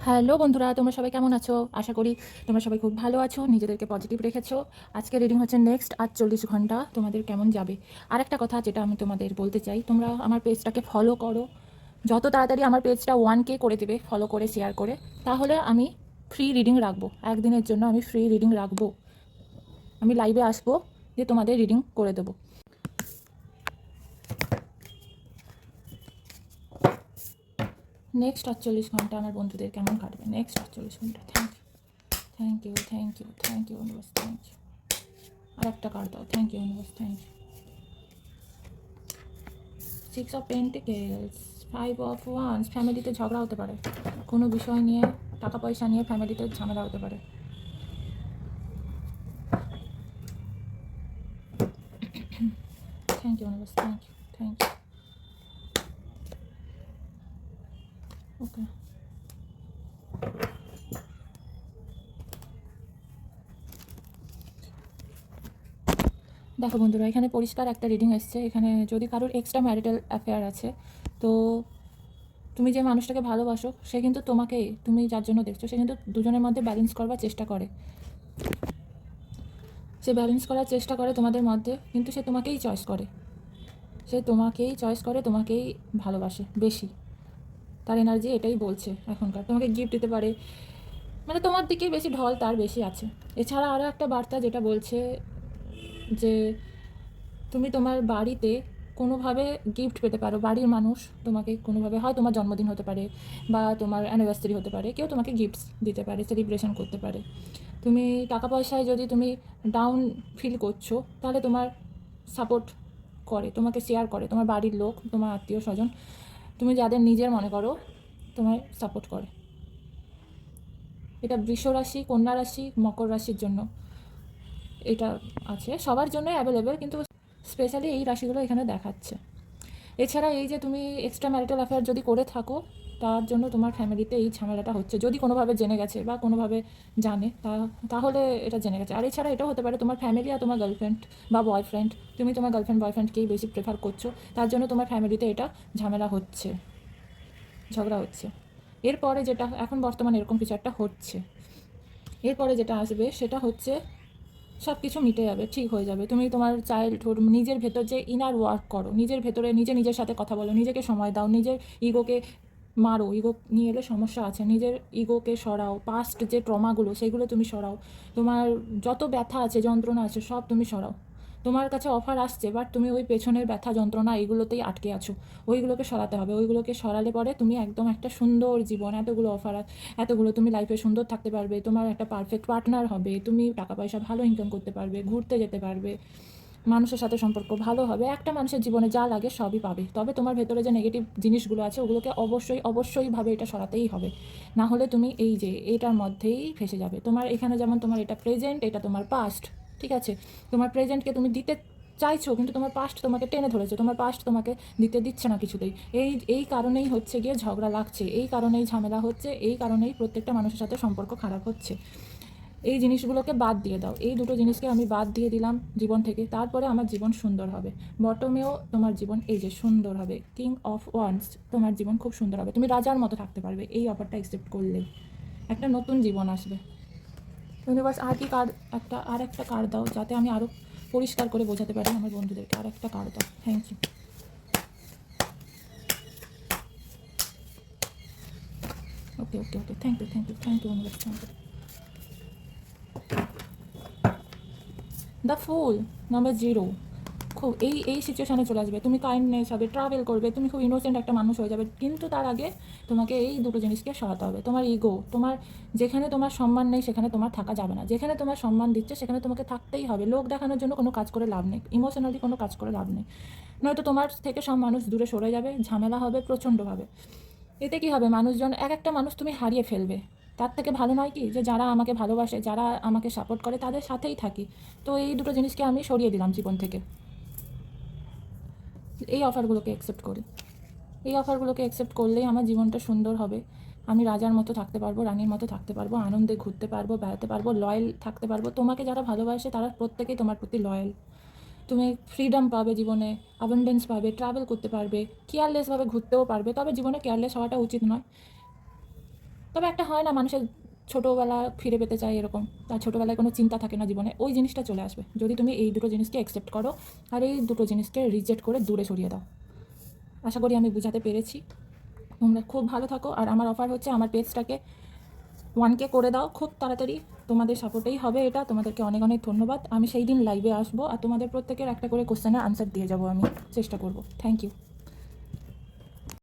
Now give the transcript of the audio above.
Hello বন্ধুরা, তোমরা সবাই কেমন আছো? আশা করি তোমরা সবাই খুব ভালো আছো, নিজেদেরকে পজিটিভ রেখেছো। আজকে রিডিং হচ্ছে নেক্সট 48 ঘন্টা তোমাদের কেমন যাবে। আর একটা কথা যেটা আমি তোমাদের বলতে চাই, তোমরা আমার পেজটাকে ফলো করো। যত তাড়াতাড়ি আমার পেজটা 1K করে দেবে ফলো করে শেয়ার করে, তাহলে আমি ফ্রি রিডিং রাখবো। একদিনের জন্য আমি ফ্রি রিডিং রাখবো। আমি লাইভে আসবো, যে তোমাদের রিডিং করে দেবো। নেক্সট 48 ঘন্টা আমার বন্ধুদের কেমন কাটবে? নেক্সট 48 ঘন্টা। Thank you, thank you, thank you universe, thank you. আর একটা কার্ড দাও। Thank you universe, thank you. 6 of pentacles, 5 of wands. ফ্যামিলিতে ঝগড়া হতে পারে, কোনো বিষয় নিয়ে, টাকা পয়সা নিয়ে ফ্যামিলিতে ঝামেলা হতে পারে। Thank you universe, thank you, thank you. Okay, দেখো বন্ধুরা, এখানে পরিষ্কার একটা রিডিং এসছে। এখানে যদি কারোর এক্সট্রা ম্যারিটাল অ্যাফেয়ার আছে, তো তুমি যে মানুষটাকে ভালোবাসো সে কিন্তু তোমাকেই, তুমি যার জন্য দেখছো, সে কিন্তু দুজনের মধ্যে ব্যালেন্স করবার চেষ্টা করে। সে ব্যালেন্স করার চেষ্টা করে তোমাদের মধ্যে, কিন্তু সে তোমাকেই চয়েস করে। সে তোমাকেই চয়েস করে, তোমাকেই ভালোবাসে বেশি। তার এনার্জি এটাই বলছে এখনকার। তোমাকে গিফট দিতে পারে, মানে তোমার দিকে বেশি ঢল তার বেশি আছে। এছাড়া আরও একটা বার্তা যেটা বলছে যে তুমি তোমার বাড়িতে কোনোভাবে গিফট পেতে পারো। বাড়ির মানুষ তোমাকে কোনোভাবে, হয় তোমার জন্মদিন হতে পারে বা তোমার অ্যানিভার্সারি হতে পারে, কেউ তোমাকে গিফটস দিতে পারে, সেলিব্রেশন করতে পারে। তুমি টাকা পয়সায় যদি তুমি ডাউন ফিল করছো, তাহলে তোমার সাপোর্ট করে, তোমাকে শেয়ার করে তোমার বাড়ির লোক, তোমার আত্মীয় স্বজন। তুমি যাদের নিজের মনে করো, তোমায় সাপোর্ট করে। এটা বৃষ রাশি, কন্যা রাশি, মকর রাশির জন্য এটা আছে, সবার জন্য অ্যাভেলেবেল, কিন্তু স্পেশালি এই রাশিগুলো এখানে দেখাচ্ছে। এছাড়া এই যে তুমি এক্সট্রা ম্যারিটাল অ্যাফেয়ার যদি করে থাকো, তার জন্য তোমার ফ্যামিলিতে এই ঝামেলাটা হচ্ছে। যদি কোনোভাবে জেনে গেছে বা কোনোভাবে জানে, তাহলে এটা জেনে গেছে। আর এছাড়া এটাও হতে পারে তোমার ফ্যামিলি আর তোমার গার্লফ্রেন্ড বা বয়ফ্রেন্ড, তুমি তোমার গার্লফ্রেন্ড বয়ফ্রেন্ডকেই বেশি প্রেফার করছো, তার জন্য তোমার ফ্যামিলিতে এটা ঝামেলা হচ্ছে, ঝগড়া হচ্ছে। এরপরে যেটা এখন বর্তমানে এরকম কিছু একটা হচ্ছে, এরপরে যেটা আসবে সেটা হচ্ছে সব কিছু মিটে যাবে, ঠিক হয়ে যাবে। তুমি তোমার চাইল্ডহুড, নিজের ভেতর যে ইনার ওয়ার্ক করো, নিজের ভেতরে নিজের সাথে কথা বলো, নিজেকে সময় দাও, নিজের ইগোকে মারো। ইগো নিয়ে এলে সমস্যা আছে, নিজের ইগোকে সরাও। পাস্ট যে ট্রমাগুলো সেগুলো তুমি সরাও। তোমার যত ব্যথা আছে, যন্ত্রণা আছে, সব তুমি সরাও। তোমার কাছে অফার আসছে, বাট তুমি ওই পেছনের ব্যথা যন্ত্রণা এগুলোতেই আটকে আছো। ওইগুলোকে সরাতে হবে। ওইগুলোকে সরালে পরে তুমি একদম একটা সুন্দর জীবন, এতগুলো অফার, এতগুলো তুমি লাইফে সুন্দর থাকতে পারবে, তোমার একটা পারফেক্ট পার্টনার হবে, তুমি টাকা পয়সা ভালো ইনকাম করতে পারবে, ঘুরতে যেতে পারবে, মানুষের সাথে সম্পর্ক ভালো হবে। একটা মানুষের জীবনে যা লাগে সবই পাবে। তবে তোমার ভেতরে যে নেগেটিভ জিনিসগুলো আছে ওগুলোকে অবশ্যইভাবে এটা সরাতেই হবে। না হলে তুমি এই যে এইটার মধ্যেই ফেসে যাবে। তোমার এখানে যেমন তোমার এটা প্রেজেন্ট, এটা তোমার পাস্ট, ঠিক আছে? তোমার প্রেজেন্টকে তুমি দিতে চাইছো, কিন্তু তোমার পাস্ট তোমাকে টেনে ধরেছে, তোমার পাস্ট তোমাকে দিতে দিচ্ছে না কিছুতেই। এই কারণেই হচ্ছে গিয়ে ঝগড়া লাগছে, এই কারণেই ঝামেলা হচ্ছে, এই কারণেই প্রত্যেকটা মানুষের সাথে সম্পর্ক খারাপ হচ্ছে। এই জিনিসগুলোকে বাদ দিয়ে দাও। এই দুটো জিনিসকে আমি বাদ দিয়ে দিলাম জীবন থেকে, তারপরে আমার জীবন সুন্দর হবে। বটমেও তোমার জীবন এই যে সুন্দর হবে। কিং অফ ওয়ান্স, তোমার জীবন খুব সুন্দর হবে, তুমি রাজার মতো থাকতে পারবে এই অফারটা অ্যাকসেপ্ট করলে। একটা নতুন জীবন আসবে। ইউনিভার্স আর কি কার্ড, একটা কার্ড দাও, যাতে আমি আরও পরিষ্কার করে বোঝাতে পারি আমার বন্ধুদেরকে। আর একটা কার্ড দাও। Thank you. Okay okay okay, thank you, thank you, thank you universe, thank you. The fool, number 0। খুব এই সিচুয়েশানে চলে আসবে, তুমি কাইন্ডনেস হবে, ট্রাভেল করবে, তুমি খুব ইনোসেন্ট একটা মানুষ হয়ে যাবে। কিন্তু তার আগে তোমাকে এই দুটো জিনিসকে সরাতে হবে। তোমার ইগো, যেখানে তোমার সম্মান নেই সেখানে তোমার থাকা যাবে না। যেখানে তোমার সম্মান দিচ্ছে সেখানে তোমাকে থাকতেই হবে। লোক দেখানোর জন্য কোনো কাজ করে লাভ নেই, ইমোশনালি কোনো কাজ করে লাভ নেই। নয়তো তোমার থেকে সব মানুষ দূরে সরে যাবে, ঝামেলা হবে প্রচণ্ডভাবে। এতে কি হবে, মানুষজন, একটা মানুষ তুমি হারিয়ে ফেলবে। তার থেকে ভালো নয় কি যে যারা আমাকে ভালোবাসে, যারা আমাকে সাপোর্ট করে, তাদের সাথেই থাকি। তো এই দুটো জিনিসকে আমি সরিয়ে দিলাম জীবন থেকে। এই অফারগুলোকে অ্যাকসেপ্ট করি। এই অফারগুলোকে অ্যাকসেপ্ট করলেই আমার জীবনটা সুন্দর হবে। আমি রাজার মতো থাকতে পারবো, রানীর মতো থাকতে পারবো, আনন্দে ঘুরতে পারবো, বেড়াতে পারবো, লয়াল থাকতে পারবো। তোমাকে যারা ভালোবাসে তারা প্রত্যেকেই তোমার প্রতি লয়াল। তুমি ফ্রিডম পাবে জীবনে, অ্যাবান্ডেন্স পাবে, ট্রাভেল করতে পারবে, কেয়ারলেসভাবে ঘুরতেও পারবে। তবে জীবনে কেয়ারলেস হওয়াটা উচিত নয়। তবে একটা হয় না, মানুষের ছোটোবেলা ফিরে পেতে চায় এরকম, তার ছোটোবেলায় কোনো চিন্তা থাকে না জীবনে, ওই জিনিসটা চলে আসবে যদি তুমি এই দুটো জিনিসকে অ্যাকসেপ্ট করো আর এই দুটো জিনিসকে রিজেক্ট করে দূরে সরিয়ে দাও। আশা করি আমি বুঝাতে পেরেছি। তোমরা খুব ভালো থাকো, আর আমার অফার হচ্ছে আমার পেজটাকে 1K করে দাও খুব তাড়াতাড়ি, তোমাদের সাপোর্টেই হবে এটা। তোমাদেরকে অনেক অনেক ধন্যবাদ। আমি সেই দিন লাইভে আসবো আর তোমাদের প্রত্যেকের একটা করে কোশ্চেনের আনসার দিয়ে যাবো, আমি চেষ্টা করব। Thank you.